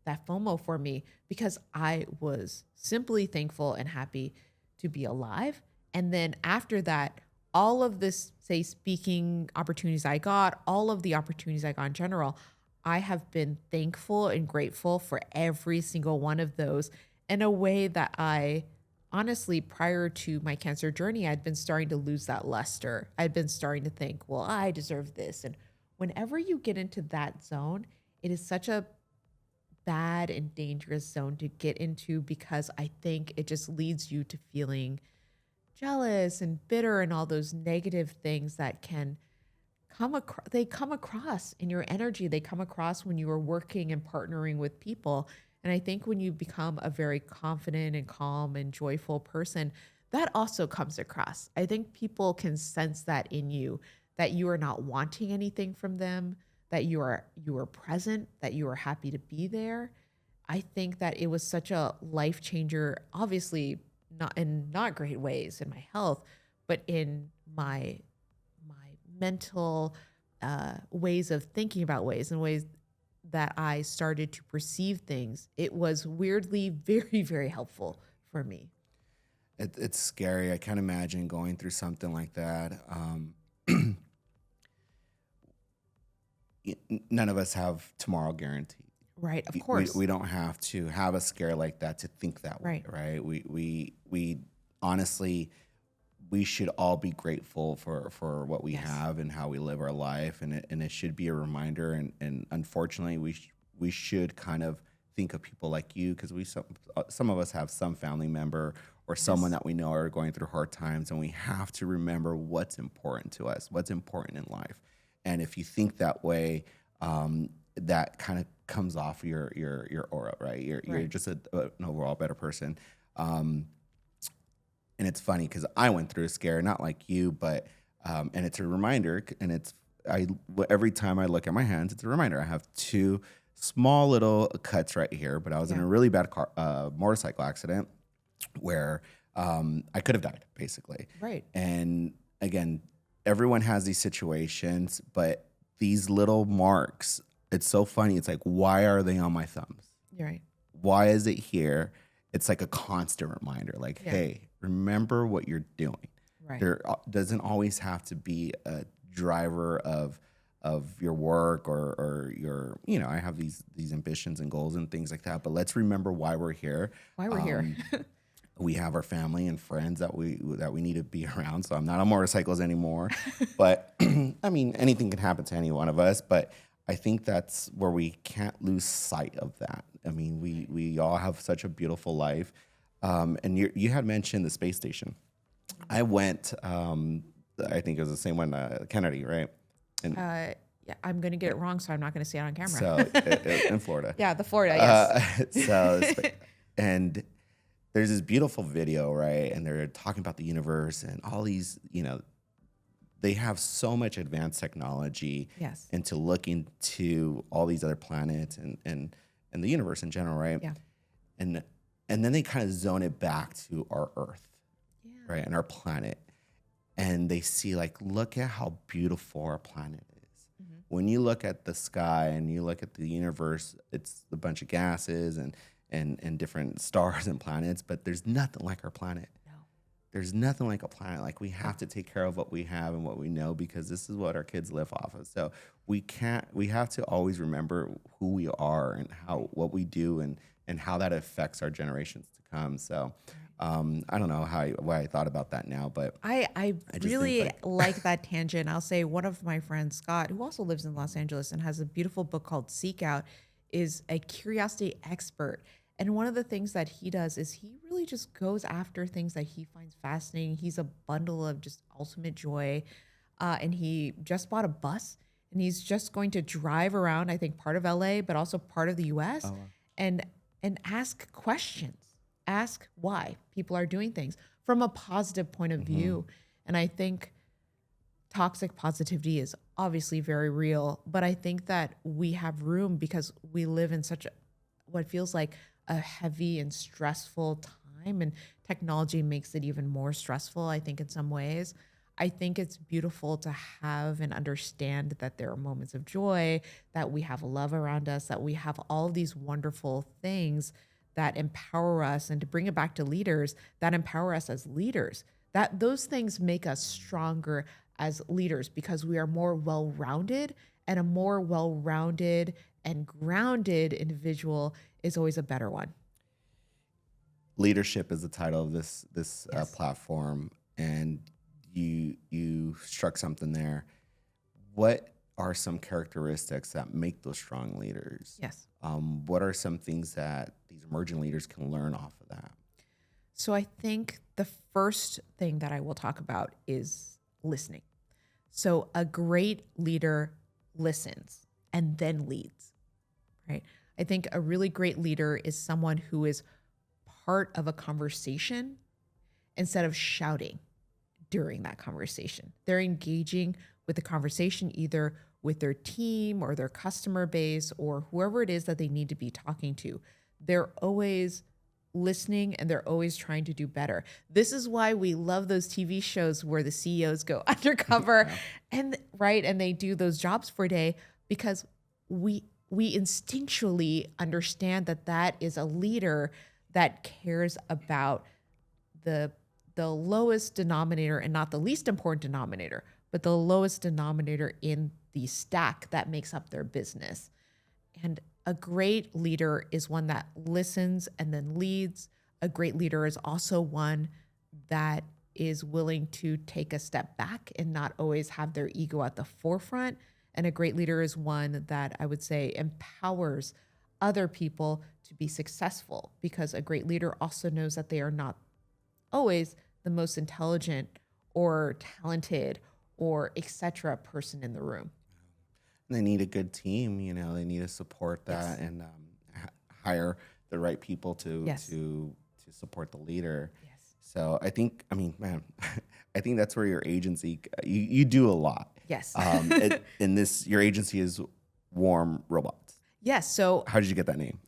that FOMO for me because I was simply thankful and happy to be alive. And then after that, all of this, say, speaking opportunities I got, all of the opportunities I got in general, I have been thankful and grateful for every single one of those in a way that I honestly, prior to my cancer journey, I'd been starting to lose that luster. I'd been starting to think, well, I deserve this. And whenever you get into that zone, it is such a bad and dangerous zone to get into because I think it just leads you to feeling jealous and bitter and all those negative things that can come across in your energy. They come across when you are working and partnering with people. And I think when you become a very confident and calm and joyful person, that also comes across. I think people can sense that in you, that you are not wanting anything from them, that you are present, that you are happy to be there. I think that it was such a life changer, obviously not great ways in my health, but in my mental ways of thinking about ways and ways that I started to perceive things. It was weirdly very, very helpful for me. It's scary. I can't imagine going through something like that. None of us have tomorrow guaranteed. Right, of course. We don't have to have a scare like that to think that way, right? We honestly, we should all be grateful for what we have and how we live our life, and it should be a reminder. And unfortunately, we should kind of think of people like you, because some of us have some family member or someone that we know are going through hard times, and we have to remember what's important to us, what's important in life. And if you think that way, that kind of comes off your aura, right? You're just an overall better person. And it's funny because I went through a scare, not like you, but and it's a reminder, and every time I look at my hands, it's a reminder. I have 2 small little cuts right here, but I was in a really bad motorcycle accident where I could have died, basically. Right. And again, everyone has these situations, but these little marks, it's so funny. It's like, why are they on my thumbs? You're right. Why is it here? It's like a constant reminder, like, hey, remember what you're doing. Right. There doesn't always have to be a driver of your work or your, I have these ambitions and goals and things like that, but let's remember why we're here. We have our family and friends that we need to be around. So I'm not on motorcycles anymore, but I mean, anything can happen to any one of us, but I think that's where we can't lose sight of that. I mean, we all have such a beautiful life. And you had mentioned the space station. I went, I think it was the same one, Kennedy, right? And, yeah, I'm going to get it wrong, so I'm not going to say it on camera. So in Florida. Yeah, the Florida, yes. And there's this beautiful video, right? And they're talking about the universe and all these, they have so much advanced technology into looking to all these other planets and the universe in general, right? Yeah. And then they kind of zone it back to our Earth, right? And our planet. And they see, like, look at how beautiful our planet is. Mm-hmm. When you look at the sky and you look at the universe, it's a bunch of gases and different stars and planets, but there's nothing like our planet. No. There's nothing like a planet. Like, we have to take care of what we have and what we know, because this is what our kids live off of. So we have to always remember who we are and what we do and how that affects our generations to come. So I don't know why I thought about that now, but I really like that tangent. I'll say one of my friends, Scott, who also lives in Los Angeles and has a beautiful book called Seek Out, is a curiosity expert. And one of the things that he does is he really just goes after things that he finds fascinating. He's a bundle of just ultimate joy. And he just bought a bus, and he's just going to drive around, I think, part of LA, but also part of the US, and ask questions. Ask why people are doing things from a positive point of view. And I think toxic positivity is obviously very real, but I think that we have room because we live in such what feels like a heavy and stressful time, and technology makes it even more stressful, I think, in some ways. I think it's beautiful to have and understand that there are moments of joy, that we have love around us, that we have all these wonderful things that empower us, and to bring it back to leaders, that empower us as leaders, that those things make us stronger as leaders because we are more well-rounded, and a more well-rounded and grounded individual is always a better one. Leadership is the title of this platform, and you struck something there. What are some characteristics that make those strong leaders? Yes. What are some things that these emerging leaders can learn off of that? So I think the first thing that I will talk about is listening. So a great leader listens and then leads, right? I think a really great leader is someone who is part of a conversation instead of shouting during that conversation. They're engaging with the conversation either with their team or their customer base or whoever it is that they need to be talking to. They're always listening and they're always trying to do better. This is why we love those TV shows where the CEOs go undercover and they do those jobs for a day, because we instinctually understand that is a leader that cares about the lowest denominator, and not the least important denominator, but the lowest denominator in the stack that makes up their business. And a great leader is one that listens and then leads. A great leader is also one that is willing to take a step back and not always have their ego at the forefront. And a great leader is one that I would say empowers other people to be successful, because a great leader also knows that they are not always the most intelligent or talented or etc. person in the room. They need a good team, they need to support that and hire the right people to support the leader. Yes. So I think, man, I think that's where your agency, you do a lot. Yes. Your agency is Warm Robots. Yes. So how did you get that name?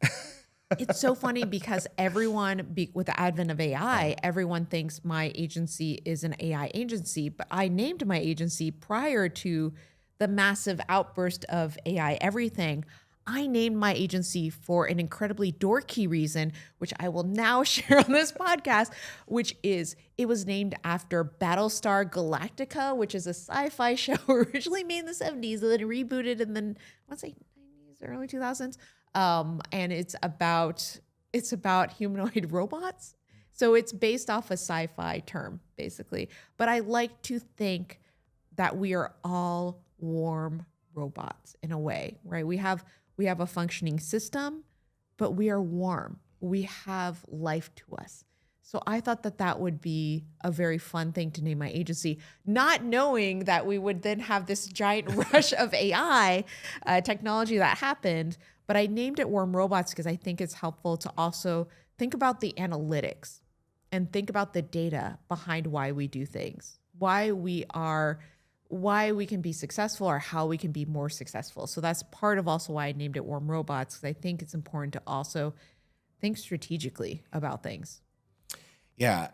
it's so funny because with the advent of AI, everyone thinks my agency is an AI agency, but I named my agency prior to the massive outburst of AI everything. I named my agency for an incredibly dorky reason, which I will now share on this podcast, which is it was named after Battlestar Galactica, which is a sci-fi show originally made in the 70s and then rebooted in the, I want to say 90s, early 2000s. And it's about humanoid robots. So it's based off a sci-fi term, basically. But I like to think that we are all warm robots in a way, right? We have a functioning system, but we are warm. We have life to us. So I thought that would be a very fun thing to name my agency, not knowing that we would then have this giant rush of AI technology that happened. But I named it Warm Robots because I think it's helpful to also think about the analytics and think about the data behind why we do things, why we can be successful or how we can be more successful. So that's part of also why I named it Warm Robots, because I think it's important to also think strategically about things. Yeah.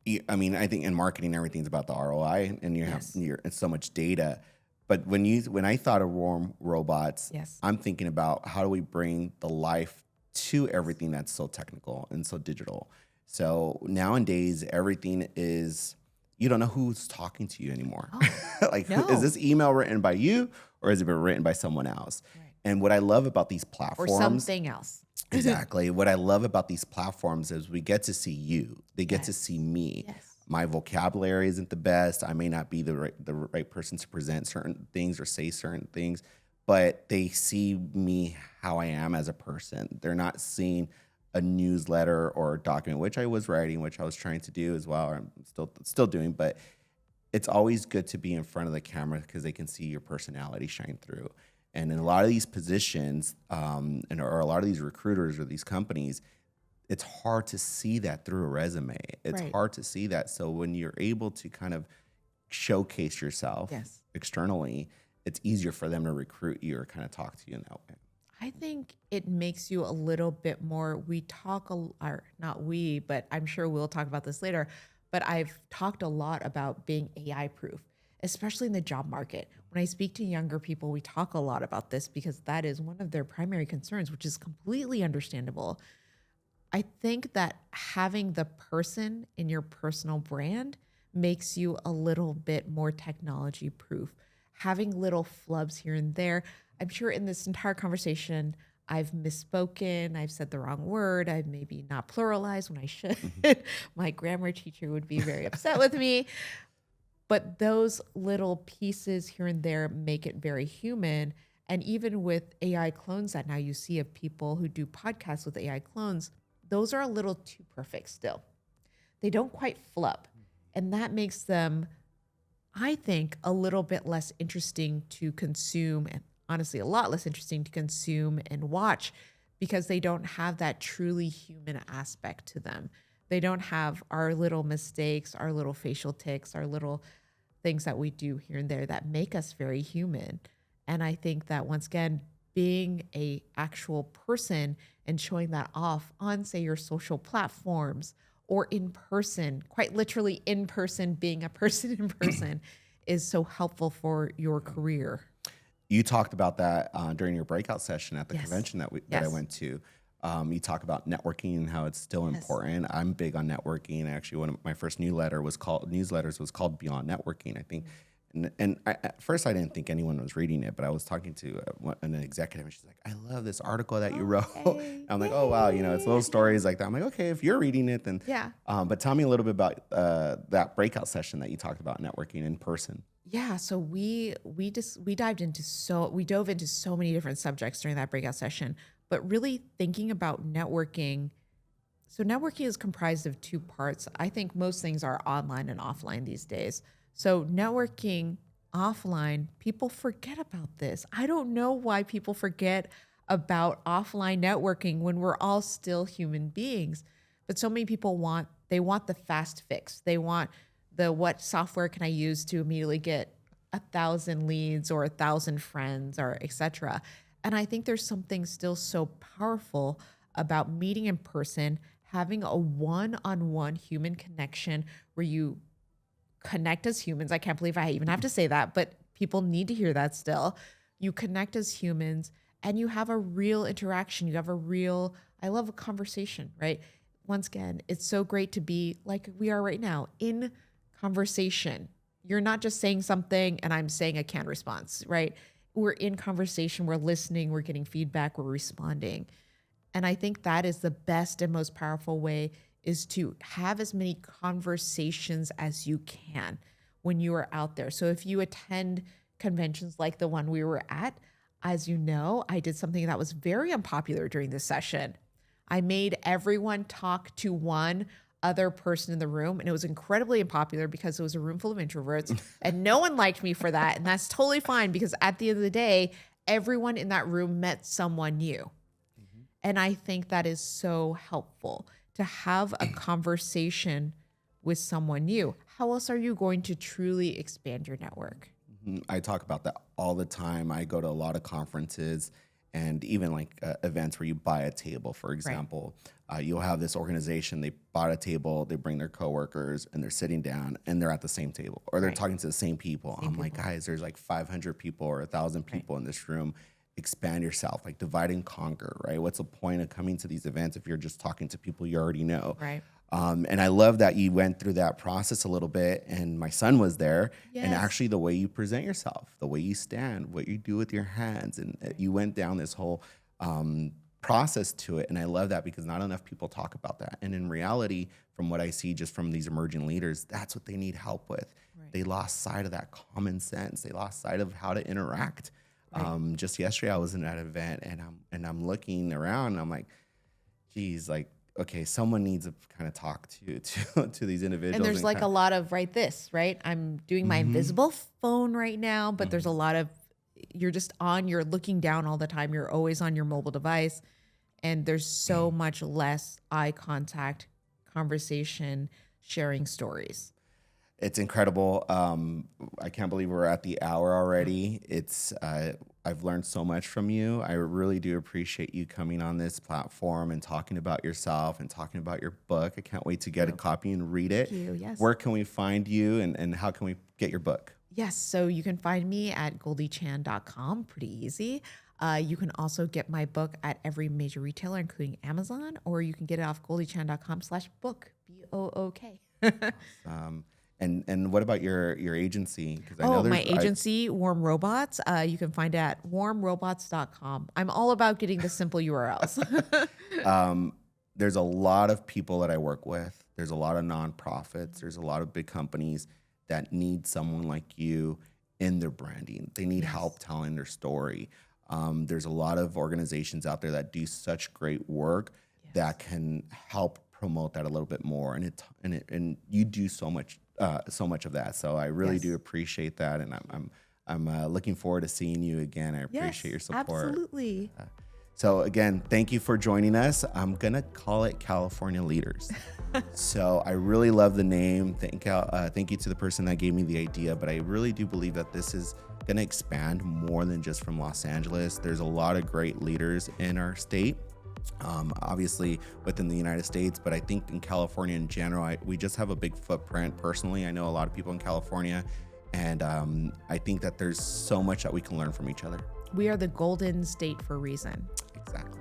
I think in marketing, everything's about the ROI and it's so much data. But when I thought of Warm Robots, I'm thinking about how do we bring the life to everything that's so technical and so digital. So nowadays, everything is, you don't know who's talking to you anymore. Oh, is this email written by you or has it been written by someone else? Right. And what I love about these platforms. Or something else. Exactly. What I love about these platforms is we get to see you. They get to see me. Yes. My vocabulary isn't the best. I may not be the right person to present certain things or say certain things, but they see me how I am as a person. They're not seeing a newsletter or a document, which I was writing, which I was trying to do as well, or I'm still doing, but it's always good to be in front of the camera because they can see your personality shine through. And in a lot of these positions, or a lot of these recruiters or these companies, it's hard to see that through a resume. It's hard to see that. So when you're able to kind of showcase yourself externally, it's easier for them to recruit you or kind of talk to you in that way. I think it makes you a little bit more, but I'm sure we'll talk about this later, but I've talked a lot about being AI proof, especially in the job market. When I speak to younger people, we talk a lot about this because that is one of their primary concerns, which is completely understandable. I think that having the person in your personal brand makes you a little bit more technology proof. Having little flubs here and there. I'm sure in this entire conversation, I've misspoken. I've said the wrong word. I've maybe not pluralized when I should. My grammar teacher would be very upset with me. But those little pieces here and there make it very human. And even with AI clones that now you see of people who do podcasts with AI clones, those are a little too perfect still. They don't quite flub. And that makes them, I think, a little bit less interesting to consume, and honestly, a lot less interesting to consume and watch because they don't have that truly human aspect to them. They don't have our little mistakes, our little facial tics, our little things that we do here and there that make us very human. And I think that once again, being a actual person and showing that off on, say, your social platforms or in person, quite literally in person, being a person in person is so helpful for your career. You talked about that during your breakout session at the convention that I went to. You talk about networking and how it's still important. I'm big on networking. Actually, one of my first newsletters was called Beyond Networking, I think. And at first, I didn't think anyone was reading it, but I was talking to an executive, and she's like, "I love this article that you wrote." I'm like, "Oh wow, it's little stories like that." I'm like, "Okay, if you're reading it, then yeah." But tell me a little bit about that breakout session that you talked about networking in person. Yeah, so we dove into so many different subjects during that breakout session, but really thinking about networking So networking is comprised of two parts. I think most things are online and offline these days. So networking offline, people forget about this. I don't know why people forget about offline networking when we're all still human beings. But so many people want the fast fix. They want what software can I use to immediately get 1,000 leads or 1,000 friends or etc. And I think there's something still so powerful about meeting in person, having a one-on-one human connection where you connect as humans. I can't believe I even have to say that, but people need to hear that still. You connect as humans and you have a real interaction. You have I love a conversation, right? Once again, it's so great to be like we are right now in conversation. You're not just saying something and I'm saying a canned response, right? We're in conversation, we're listening, we're getting feedback, we're responding. And I think that is the best and most powerful way, is to have as many conversations as you can when you are out there. So if you attend conventions like the one we were at, as you know, I did something that was very unpopular during this session. I made everyone talk to one other person in the room, and it was incredibly unpopular because it was a room full of introverts and no one liked me for that. And that's totally fine, because at the end of the day, everyone in that room met someone new. And I think that is so helpful to have a conversation with someone new. How else are you going to truly expand your network? I talk about that all the time. I go to a lot of conferences and even like events where you buy a table, for example. Right. You'll have this organization, they bought a table, they bring their coworkers and they're sitting down and they're at the same table, or they're talking to the same people. Like, guys, there's like 500 people or 1,000 people in this room. Expand yourself, like divide and conquer, right? What's the point of coming to these events if you're just talking to people you already know? Right. And I love that you went through that process a little bit, and my son was there. Yes. And actually the way you present yourself, the way you stand, what you do with your hands, and you went down this whole process to it. And I love that, because not enough people talk about that. And in reality, from what I see just from these emerging leaders, that's what they need help with. Right. They lost sight of that common sense. They lost sight of how to interact. Right. Just yesterday I was in that event, and I'm looking around and I'm like, geez, like, okay, someone needs to kind of talk to these individuals. And there's like a lot of right? I'm doing my invisible phone right now, but there's a lot of, you're looking down all the time. You're always on your mobile device, and there's so much less eye contact, conversation, sharing stories. It's incredible. I can't believe we're at the hour already. I've learned so much from you. I really do appreciate you coming on this platform and talking about yourself and talking about your book. I can't wait to get a copy and read it. Thank you. Yes. Where can we find you, and how can we get your book? Yes, so you can find me at goldiechan.com, pretty easy. You can also get my book at every major retailer, including Amazon, or you can get it off goldiechan.com/book, BOOK. And what about your agency? My agency, Warm Robots. You can find it at warmrobots.com. I'm all about getting the simple URLs. There's a lot of people that I work with. There's a lot of nonprofits. There's a lot of big companies that need someone like you in their branding. They need help telling their story. There's a lot of organizations out there that do such great work that can help promote that a little bit more. And you do so much of that. So I really do appreciate that, and I'm looking forward to seeing you again. I appreciate your support. Absolutely. So again, thank you for joining us. I'm gonna call it California Leaders. So I really love the name. Thank you to the person that gave me the idea, but I really do believe that this is gonna expand more than just from Los Angeles. There's a lot of great leaders in our state. Obviously within the United States, but I think in California in general, we just have a big footprint. Personally, I know a lot of people in California, and I think that there's so much that we can learn from each other. We are the golden state for a reason. Exactly.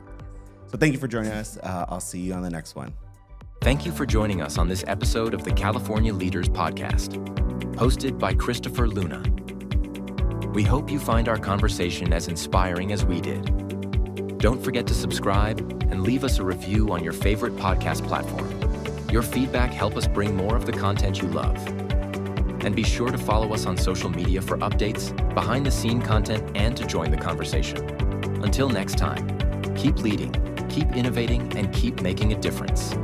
So thank you for joining us. I'll see you on the next one. Thank you for joining us on this episode of the California Leaders Podcast, hosted by Christopher Luna. We hope you find our conversation as inspiring as we did. Don't forget to subscribe and leave us a review on your favorite podcast platform. Your feedback helps us bring more of the content you love. And be sure to follow us on social media for updates, behind-the-scene content, and to join the conversation. Until next time, keep leading, keep innovating, and keep making a difference.